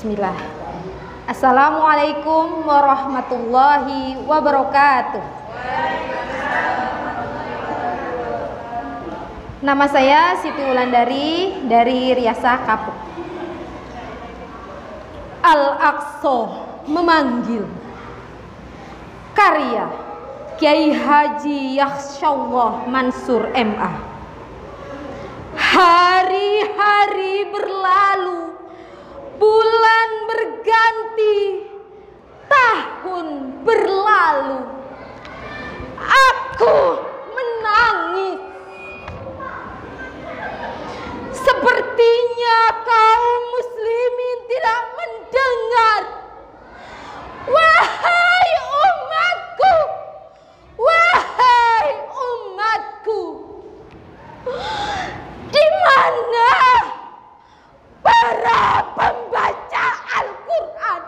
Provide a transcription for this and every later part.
Bismillah. Assalamualaikum warahmatullahi wabarakatuh. Nama saya Siti Wulandari dari Riasa Kapuk. Al-Aqsa memanggil. Karya Kiai Haji Yakhsyallah Mansur MA. Hari-hari berlalu, bulan berganti, tahun berlalu. Aku menangis. Sepertinya kaum muslimin tidak mendengar. Wahai umatku, wahai umatku, di mana para pembaca Al-Quran?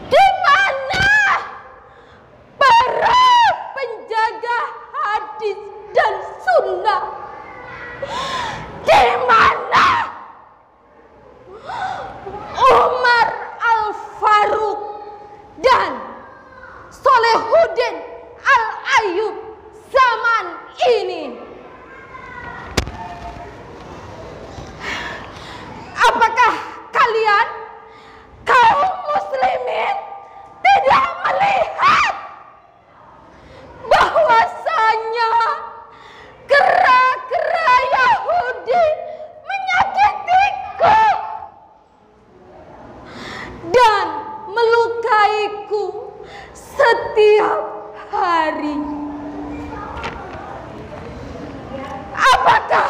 Di mana para penjaga hadis dan sunnah? Di mana Umar Al-Faruq dan Solehuddin Al-Ayyub zaman ini? Apakah kalian kaum muslimin tidak melihat bahwasanya kera-kera Yahudi menyakitiku dan melukaiku setiap hari? Apakah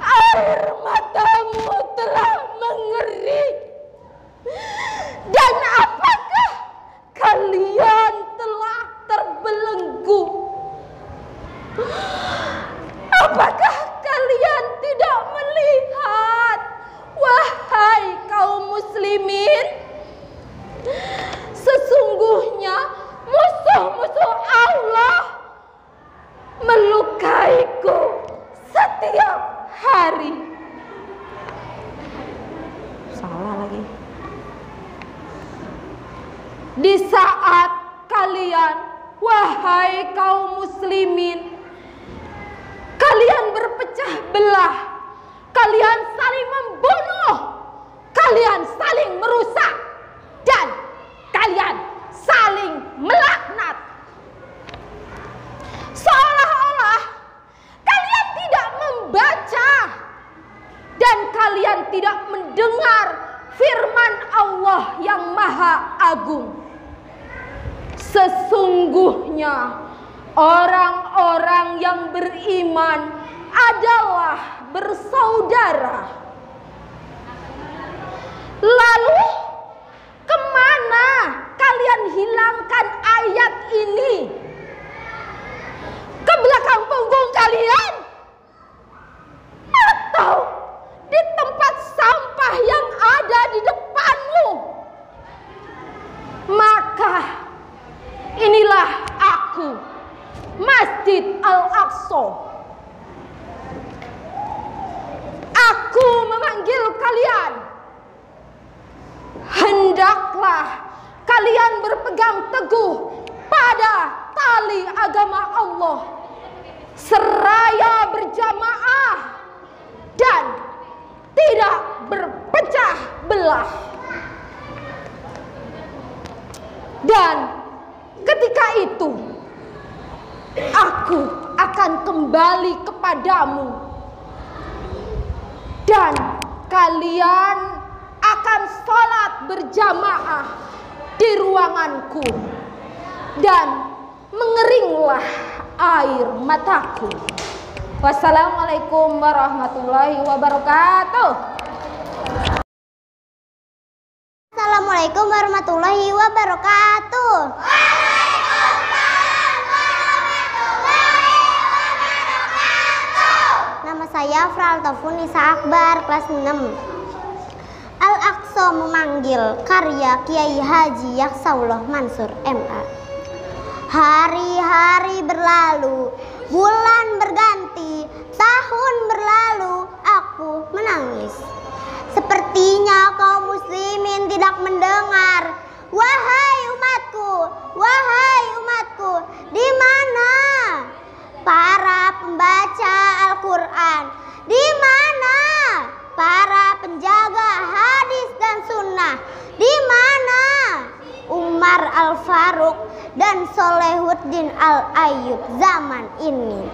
air matamu telah mengering? Dan apakah kalian telah terbelenggu? Apakah kalian tidak melihat, wahai kaum muslimin, sesungguhnya musuh-musuh Allah melukaiku setiap hari? Salah lagi. Di saat kalian, wahai kaum muslimin, kalian berpecah belah, kalian saling membunuh, kalian saling merusak, dan kalian saling melaknat, seolah-olah kalian tidak membaca dan kalian tidak mendengar firman Allah yang Maha Agung. Sesungguhnya orang-orang yang beriman adalah bersaudara. Lalu kemana kalian hilangkan ayat ini? Ke belakang punggung kalian? Atau di tempat sampah yang ada di depanmu? Maka inilah aku, Masjid Al-Aqsa. Aku memanggil kalian. Hendaklah kalian berpegang teguh pada tali agama Allah, seraya berjamaah dan tidak berpecah belah. Dan ketika itu aku akan kembali kepadamu dan kalian akan sholat berjamaah di ruanganku dan mengeringlah air mataku. Wassalamualaikum warahmatullahi wabarakatuh. Assalamualaikum warahmatullahi wabarakatuh. Nama saya Fraltafun Nisa Akbar, kelas 6. Al-Aqsa memanggil, karya Kiai Haji Yakhsyallah Mansur MA. Hari-hari berlalu, bulan berganti, tahun berlalu, aku menangis. Seperti Sepertinya kaum muslimin tidak mendengar. Wahai umatku, di mana para pembaca Al-Quran? Di mana para penjaga hadis dan sunnah? Di mana Umar Al-Faruq dan Solehuddin Al-Ayyub zaman ini?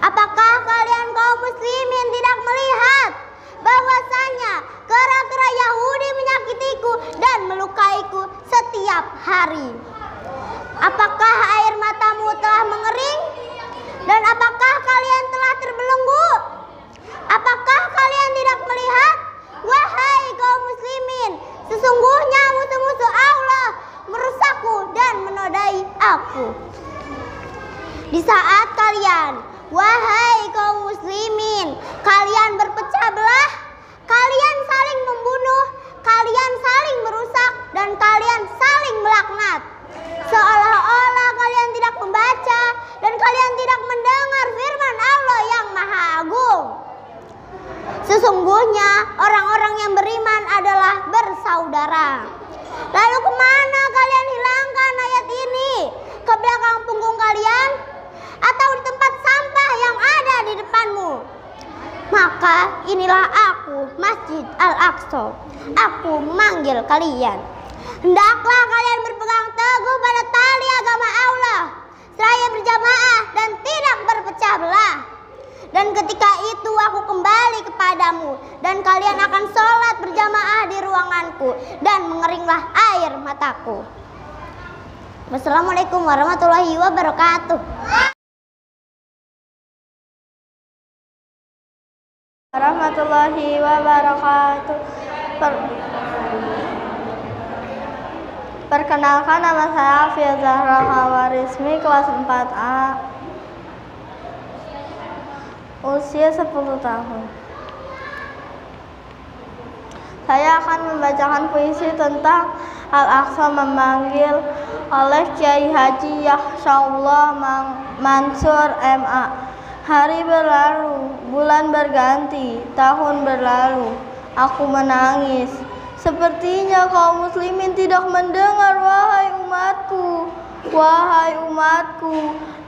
Apakah kalian kaum muslimin tidak melihat bahwasanya kera-kera Yahudi menyakitiku dan melukaiku setiap hari? Apakah air matamu telah mengering? Dan apakah kalian telah terbelenggu? Apakah kalian tidak melihat? Wahai kaum muslimin, sesungguhnya musuh-musuh Allah merusakku dan menodai aku. Di saat kalian, wahai kaum muslimin, kalian berpecah belah, kalian saling membunuh, kalian saling merusak, dan kalian saling melaknat. Seolah-olah kalian tidak membaca dan kalian tidak mendengar firman Allah yang Maha Agung. Sesungguhnya orang-orang yang beriman adalah bersaudara. Lalu kemana kalian hilangkan ayat ini? Ke belakang punggung kalian? Atau di tempat sampah yang ada di depanmu? Maka inilah aku, Masjid Al-Aqsa. Aku memanggil kalian. Hendaklah kalian berpegang teguh pada tali agama Allah, seraya berjamaah dan tidak berpecah belah. Dan ketika itu aku kembali kepadamu, dan kalian akan sholat berjamaah di ruanganku, dan mengeringlah air mataku. Wassalamualaikum warahmatullahi wabarakatuh. Warahmatullahi wabarakatuh. Perkenalkan, nama saya Afia Zahra Hawarismi, kelas 4A, usia 10 tahun. Saya akan membacakan puisi tentang Al-Aqsa memanggil oleh Kiai Haji Yahsaullah Mansur MA. Hari berlalu, bulan berganti, tahun berlalu, aku menangis. Sepertinya kaum muslimin tidak mendengar. Wahai umatku,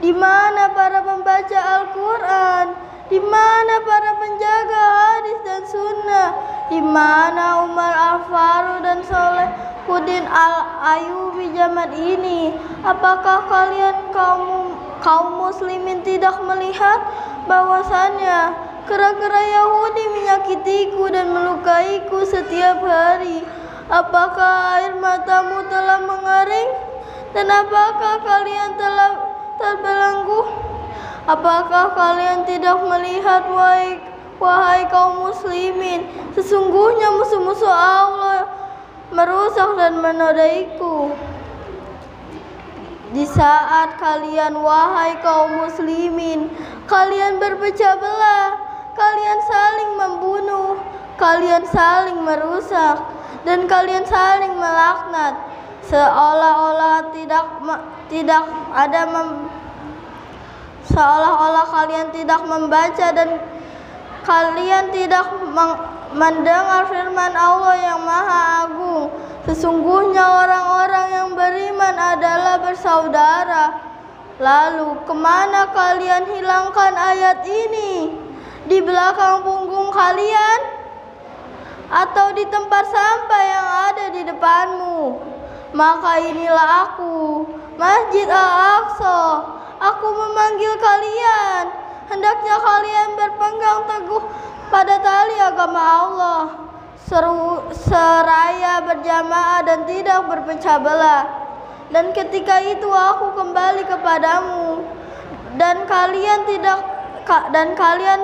di mana para pembaca Al-Quran? Di mana para penjaga hadis dan sunnah? Di mana Umar Al-Faruq dan Solehuddin Al-Ayyubi zaman ini? Apakah kalian kaum muslimin tidak melihat bahwasannya kera-kera Yahudi menyakitiku dan melukaiku setiap hari? Apakah air matamu telah mengering? Dan apakah kalian telah terbelenggu? Apakah kalian tidak melihat, wahai kaum muslimin, sesungguhnya musuh-musuh Allah merusak dan menodaiku? Di saat kalian, wahai kaum muslimin, kalian berpecah belah, kalian saling membunuh, kalian saling merusak, dan kalian saling melaknat, seolah-olah seolah-olah kalian tidak membaca dan kalian tidak mendengar firman Allah yang Maha Agung. Sesungguhnya orang-orang yang beriman adalah bersaudara. Lalu kemana kalian hilangkan ayat ini? Di belakang punggung kalian? Atau di tempat sampah yang ada di depanmu? Maka inilah aku, Masjid Al-Aqsa. Aku memanggil kalian. Hendaknya kalian berpegang teguh pada tali agama Allah, seraya berjamaah dan tidak berpecah belah. Dan ketika itu aku kembali kepadamu, dan kalian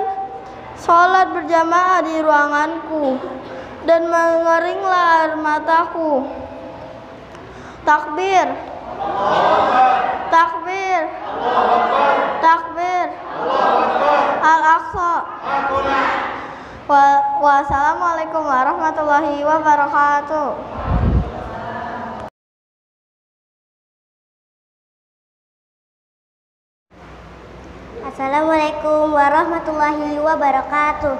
sholat berjamaah di ruanganku, dan mengeringlah air mataku. Takbir, takbir, takbir. Al-Aqsa. Wassalamualaikum warahmatullahi wabarakatuh. Assalamualaikum warahmatullahi wabarakatuh.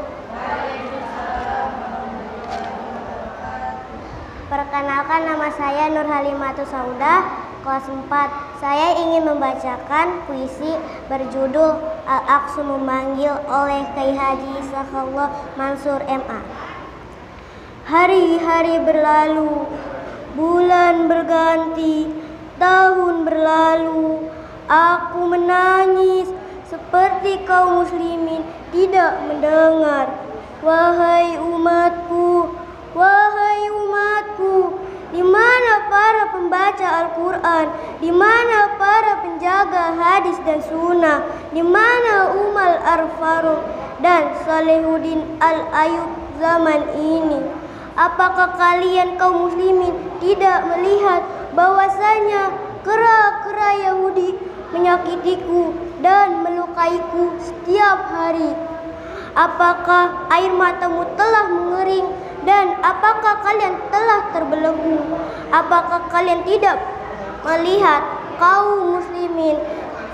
Perkenalkan, nama saya Nur Halimatus Saudah, kelas 4. Saya ingin membacakan puisi berjudul Al-Aqsa Memanggil oleh Kyai Haji Sakallah Mansur MA. Hari-hari berlalu, bulan berganti, tahun berlalu, aku menangis seperti kaum muslimin tidak mendengar. Wahai umatku, di mana para pembaca Al-Quran, di mana para penjaga hadis dan sunnah, di mana Umar Al-Faruq dan Salahuddin Al-Ayyub zaman ini? Apakah kalian kaum muslimin tidak melihat bahwasanya kera-kera Yahudi menyakitiku dan melukaiku setiap hari? Apakah air matamu telah mengering dan apakah kalian telah terbelenggu? Apakah kalian tidak melihat kaum muslimin?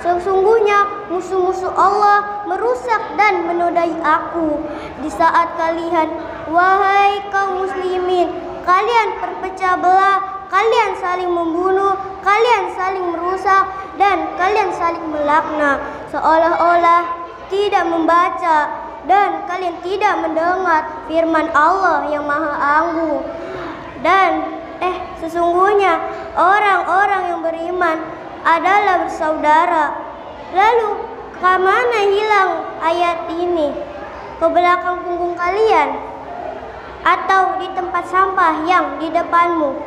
Sesungguhnya musuh-musuh Allah merusak dan menodai aku. Di saat kalian, wahai kaum muslimin, kalian berpecah belah, kalian saling membunuh, kalian saling merusak, dan kalian saling melaknat, seolah-olah tidak membaca dan kalian tidak mendengar firman Allah yang Maha Agung. Dan sesungguhnya orang-orang yang beriman adalah bersaudara. Lalu kemana hilang ayat ini? Ke belakang punggung kalian atau di tempat sampah yang di depanmu?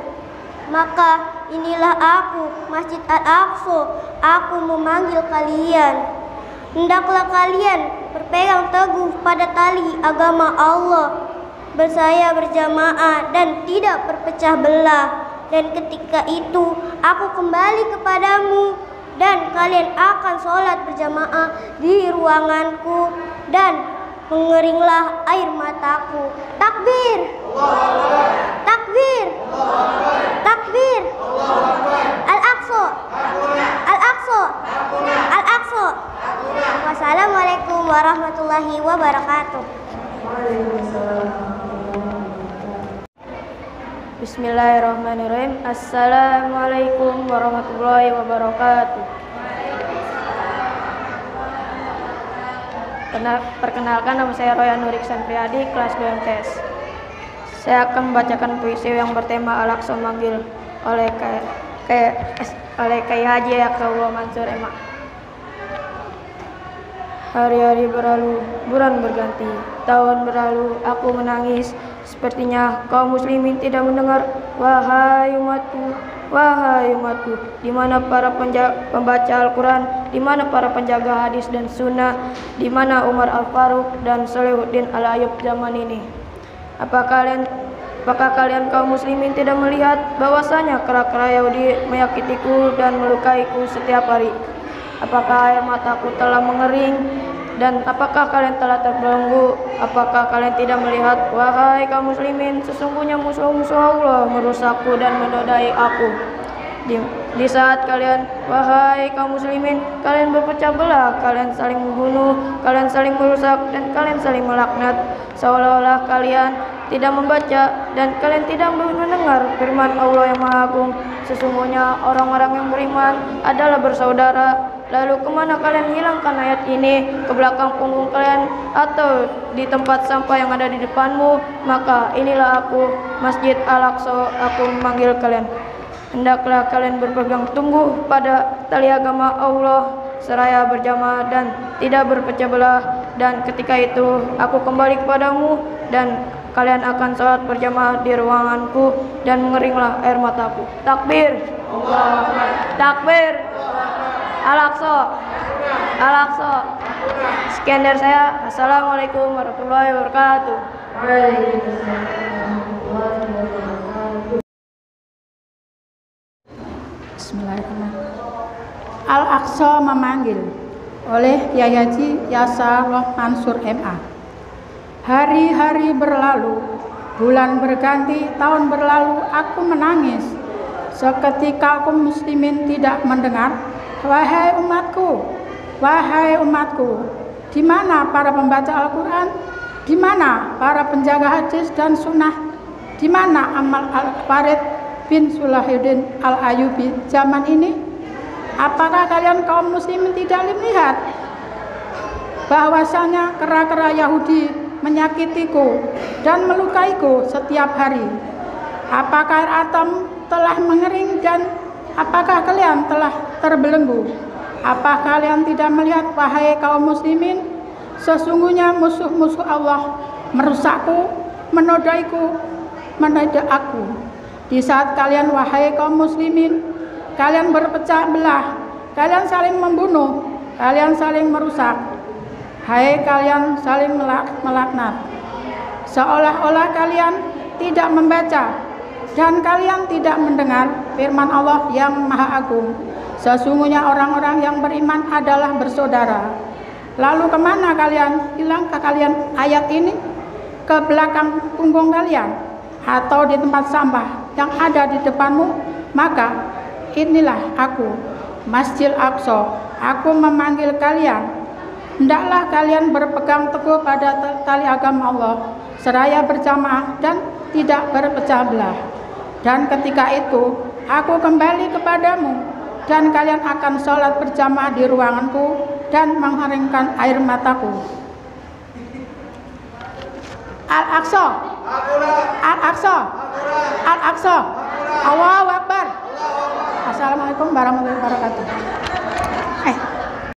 Maka inilah aku, Masjid Al-Aqsa. Aku memanggil kalian. Hendaklah kalian berpegang teguh pada tali agama Allah, bersaya berjamaah dan tidak berpecah belah. Dan ketika itu aku kembali kepadamu dan kalian akan sholat berjamaah di ruanganku dan mengeringlah air mataku. Takbir! Takbir! Takbir! Al-Aqsa! Al-Aqsa! Al-Aqsa! Wassalamualaikum warahmatullahi wabarakatuh. Bismillahirrahmanirrahim. Assalamualaikum warahmatullahi wabarakatuh. Perkenalkan, nama saya Royan Nuriksan Priyadi, kelas 2 MTS. Saya akan membacakan puisi yang bertema Al-Aqsa Memanggil oleh Kyai Haji Sakallah Mansur MA. Hari-hari berlalu, bulan berganti, tahun berlalu, aku menangis. Sepertinya kaum muslimin tidak mendengar. Wahai umatku, di mana para pembaca Al-Quran, di mana para penjaga hadis dan sunnah, di mana Umar Al-Faruq dan Salahuddin Al-Ayyub zaman ini? Apakah kalian kaum muslimin tidak melihat bahwasanya kera-kera Yahudi menyakitiku dan melukaiku setiap hari? Apakah air mataku telah mengering dan apakah kalian telah terbelenggu? Apakah kalian tidak melihat, wahai kaum muslimin, sesungguhnya musuh-musuh Allah merusakku dan menodai aku. Di saat kalian, wahai kaum muslimin, kalian berpecah belah, kalian saling membunuh, kalian saling merusak, dan kalian saling melaknat, seolah-olah kalian tidak membaca dan kalian tidak mendengar firman Allah yang Maha Agung. Sesungguhnya orang-orang yang beriman adalah bersaudara. Lalu kemana kalian hilangkan ayat ini? Ke belakang punggung kalian atau di tempat sampah yang ada di depanmu? Maka inilah aku, Masjid Al-Aqsa. Aku memanggil kalian. Hendaklah kalian berpegang teguh pada tali agama Allah, seraya berjamaah dan tidak berpecah belah. Dan ketika itu aku kembali kepadamu dan kalian akan sholat berjamaah di ruanganku dan mengeringlah air mataku. Takbir! Takbir! Al-Aqsa! Al-Aqsa! Sekian dari saya. Assalamualaikum warahmatullahi wabarakatuh. Bismillahirrahmanirrahim. Al-Aqsa Memanggil oleh Kyai Haji Sakallah Mansur MA. Hari-hari berlalu, bulan berganti, tahun berlalu, aku menangis. Seketika kaum muslimin tidak mendengar. Wahai umatku, di mana para pembaca Al-Quran, di mana para penjaga hadis dan sunnah, Di mana amal Al-Farid bin Sulahuddin Al-Ayyubi zaman ini? Apakah kalian kaum muslimin tidak melihat bahwasanya kera-kera Yahudi menyakitiku dan melukaiku setiap hari? Apakah air atom telah mengering dan apakah kalian telah terbelenggu? Apa kalian tidak melihat, wahai kaum muslimin, sesungguhnya musuh-musuh Allah merusakku, menodaiku, menodai aku. Di saat kalian, wahai kaum muslimin, kalian berpecah belah, kalian saling membunuh, kalian saling merusak, hai kalian saling melaknat, seolah-olah kalian tidak membaca dan kalian tidak mendengar firman Allah yang Maha Agung. Sesungguhnya orang-orang yang beriman adalah bersaudara. Lalu kemana kalian? Hilangkah kalian ayat ini ke belakang punggung kalian atau di tempat sampah yang ada di depanmu? Maka inilah aku, Masjid Aqsa. Aku memanggil kalian, hendaklah kalian berpegang teguh pada tali agama Allah, seraya berjamaah dan tidak berpecah belah. Dan ketika itu aku kembali kepadamu, dan kalian akan sholat berjamaah di ruanganku dan mengharingkan air mataku. Al-Aqsa, Al-Aqsa, Al-Aqsa. Allahu Akbar. Assalamualaikum warahmatullahi wabarakatuh.